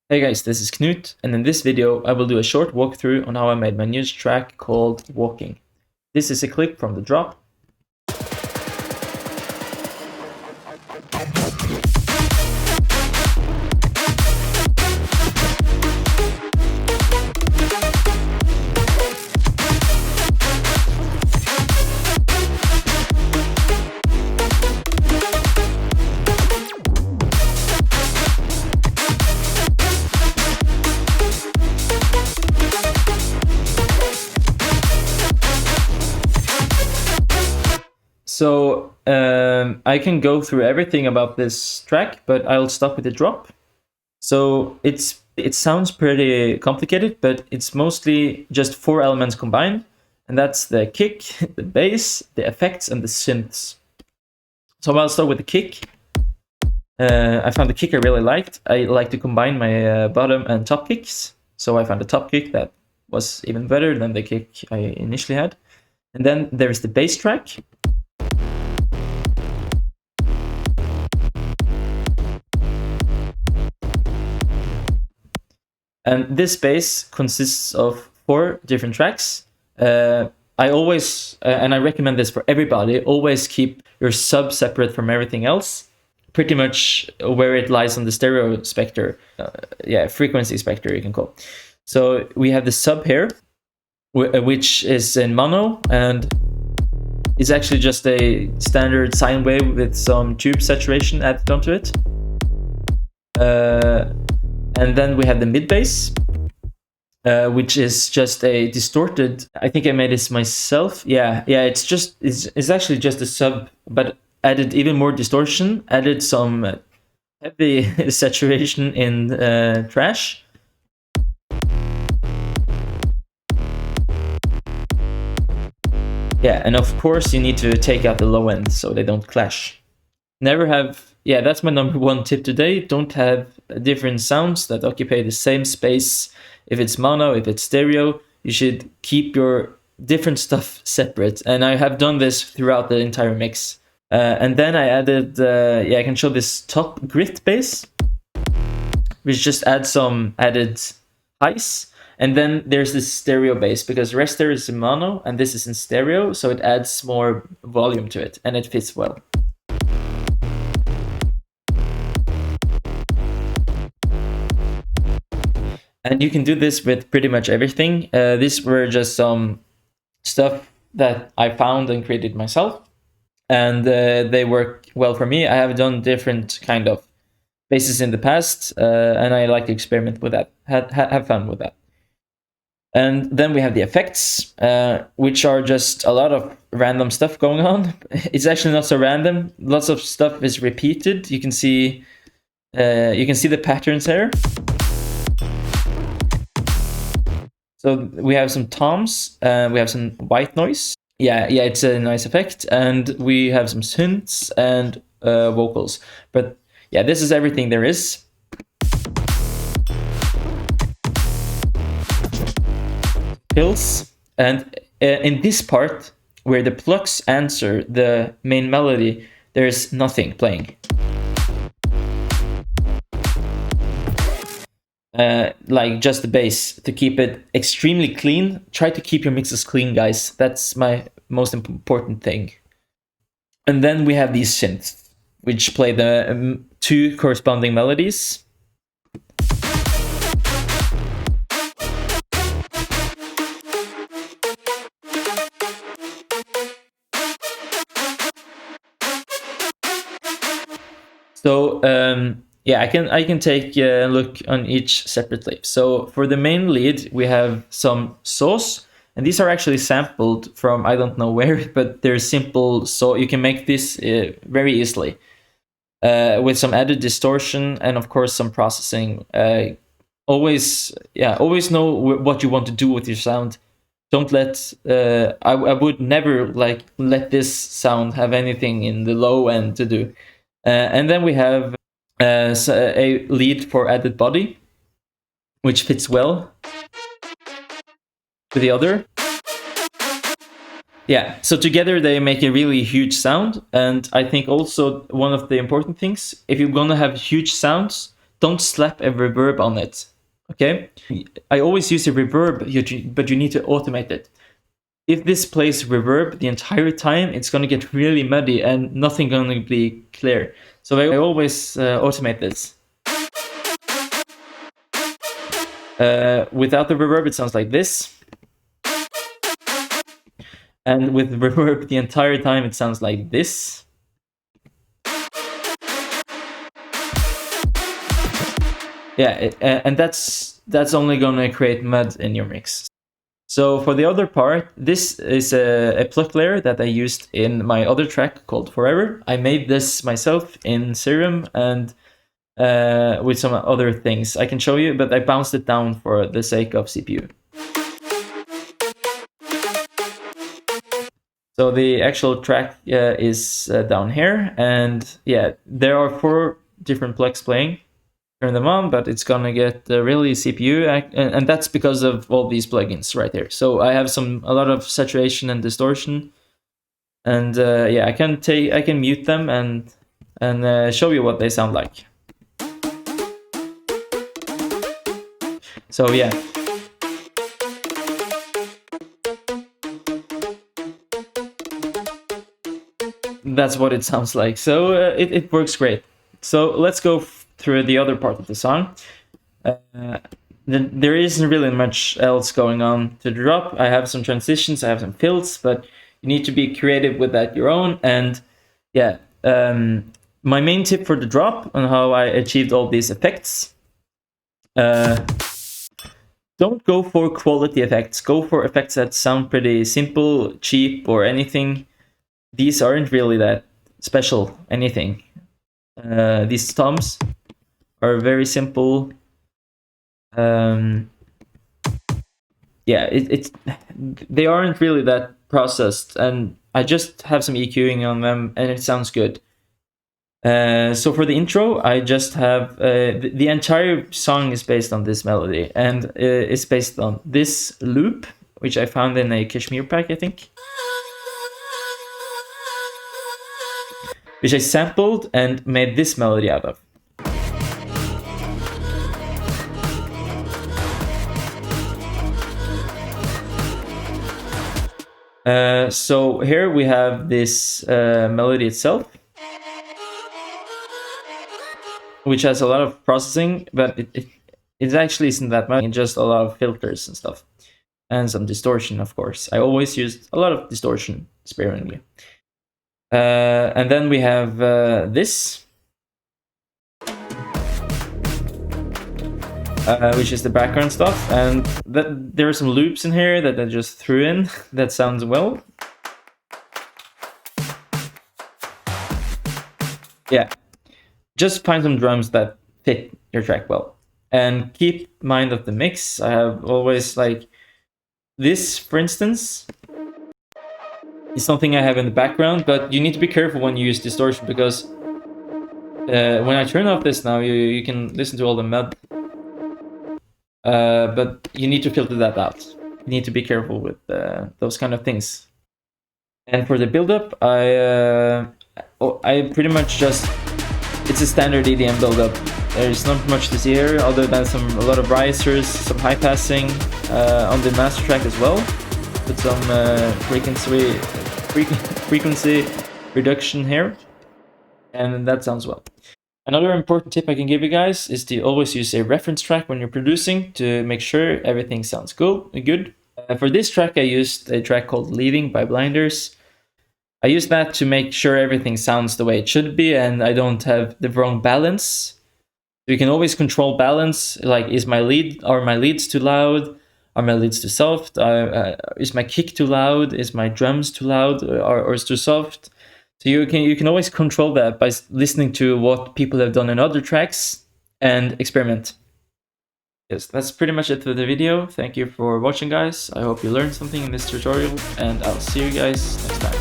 Hey guys, this is KNUT, and in this video I will do a short walkthrough on how I made my newest track called Walking. This is a clip from the drop. So I can go through everything about this track, but I'll stop with the drop. So it sounds pretty complicated, but it's mostly just 4 elements combined, and that's the kick, the bass, the effects, and the synths. So I'll start with the kick. I found the kick I really liked. I like to combine my bottom and top kicks, so I found a top kick that was even better than the kick I initially had. And then there's the bass track. And this bass consists of 4 different tracks. I always, and I recommend this for everybody, always keep your sub separate from everything else, pretty much where it lies on the stereo spectre. Frequency spectre you can call. So we have the sub here, which is in mono, and is actually just a standard sine wave with some tube saturation added onto it. And then we have the mid bass, which is just a distorted. I think I made this myself. Yeah. It's actually just a sub, but added even more distortion. Added some heavy saturation in trash. Yeah, and of course you need to take out the low end so they don't clash. Never have, yeah, that's my number 1 tip today. Don't have different sounds that occupy the same space. If it's mono, if it's stereo, you should keep your different stuff separate. And I have done this throughout the entire mix. And then I added, I can show this top grit bass, which just adds some added highs. And then there's this stereo bass, because the rest there is in mono and this is in stereo, so it adds more volume to it and it fits well. And you can do this with pretty much everything. These were just some stuff that I found and created myself, and they work well for me. I have done different kind of basses in the past, and I like to experiment with that, have fun with that. And then we have the effects, which are just a lot of random stuff going on. It's actually not so random. Lots of stuff is repeated. You can see the patterns here. So we have some toms, we have some white noise. Yeah, it's a nice effect. And we have some synths and vocals. But yeah, this is everything there is. Fills. And in this part, where the plucks answer the main melody, there's nothing playing. Like just the bass, to keep it extremely clean. Try to keep your mixes clean, guys. That's my most important thing. And then we have these synths, which play the 2 corresponding melodies. So I can take a look on each separately. So for the main lead, we have some saws, and these are actually sampled from I don't know where, but they're simple, so you can make this very easily with some added distortion and of course some processing. Always know what you want to do with your sound. Don't let I would never let this sound have anything in the low end to do. And then we have a lead for added body, which fits well with the other. Yeah, so together they make a really huge sound. And I think also one of the important things, if you're gonna have huge sounds, don't slap a reverb on it. Okay, I always use a reverb, but you need to automate it. If this plays reverb the entire time, it's going to get really muddy and nothing going to be clear. So I always automate this. Without the reverb, it sounds like this. And with reverb the entire time, it sounds like this. Yeah, and that's only gonna create mud in your mix. So for the other part, this is a pluck layer that I used in my other track called Forever. I made this myself in Serum and with some other things I can show you, but I bounced it down for the sake of CPU. So the actual track is down here, and yeah, there are 4 different plugs playing. Turn them on, but it's gonna get really CPU, and that's because of all these plugins right here. So I have a lot of saturation and distortion, and yeah, I can mute them and show you what they sound like. So yeah. That's what it sounds like. So it works great. So let's go through the other part of the song. There isn't really much else going on to the drop. I have some transitions, I have some fills, but you need to be creative with that your own. And yeah, my main tip for the drop on how I achieved all these effects. Don't go for quality effects. Go for effects that sound pretty simple, cheap, or anything. These aren't really that special anything. These toms are very simple. Yeah, they aren't really that processed, and I just have some EQing on them, and it sounds good. So for the intro, I just have the entire song is based on this melody, and it's based on this loop, which I found in a Kashmir pack, I think, which I sampled and made this melody out of. So here we have this melody itself, which has a lot of processing, but it actually isn't that much. It's just a lot of filters and stuff, and some distortion, of course. I always used a lot of distortion sparingly. And then we have this, which is the background stuff, and there are some loops in here that I just threw in that sounds well. Yeah, just find some drums that fit your track well, and keep mind of the mix. I have always like this, for instance, is something I have in the background, but you need to be careful when you use distortion, because when I turn off this now, you can listen to all the mud, but you need to filter that out. You need to be careful with those kind of things. And for the build-up, I pretty much just, it's a standard EDM build-up. There's not much to see here, other than a lot of risers, some high passing on the master track as well, with some frequency reduction here, and that sounds well. Another important tip I can give you guys is to always use a reference track when you're producing to make sure everything sounds good. For this track, I used a track called Leaving by Blinders. I use that to make sure everything sounds the way it should be and I don't have the wrong balance. So you can always control balance, like are my leads too loud? Are my leads too soft? Is my kick too loud? Is my drums too loud or is too soft? So you can always control that by listening to what people have done in other tracks and experiment. Yes, that's pretty much it for the video. Thank you for watching, guys. I hope you learned something in this tutorial, and I'll see you guys next time.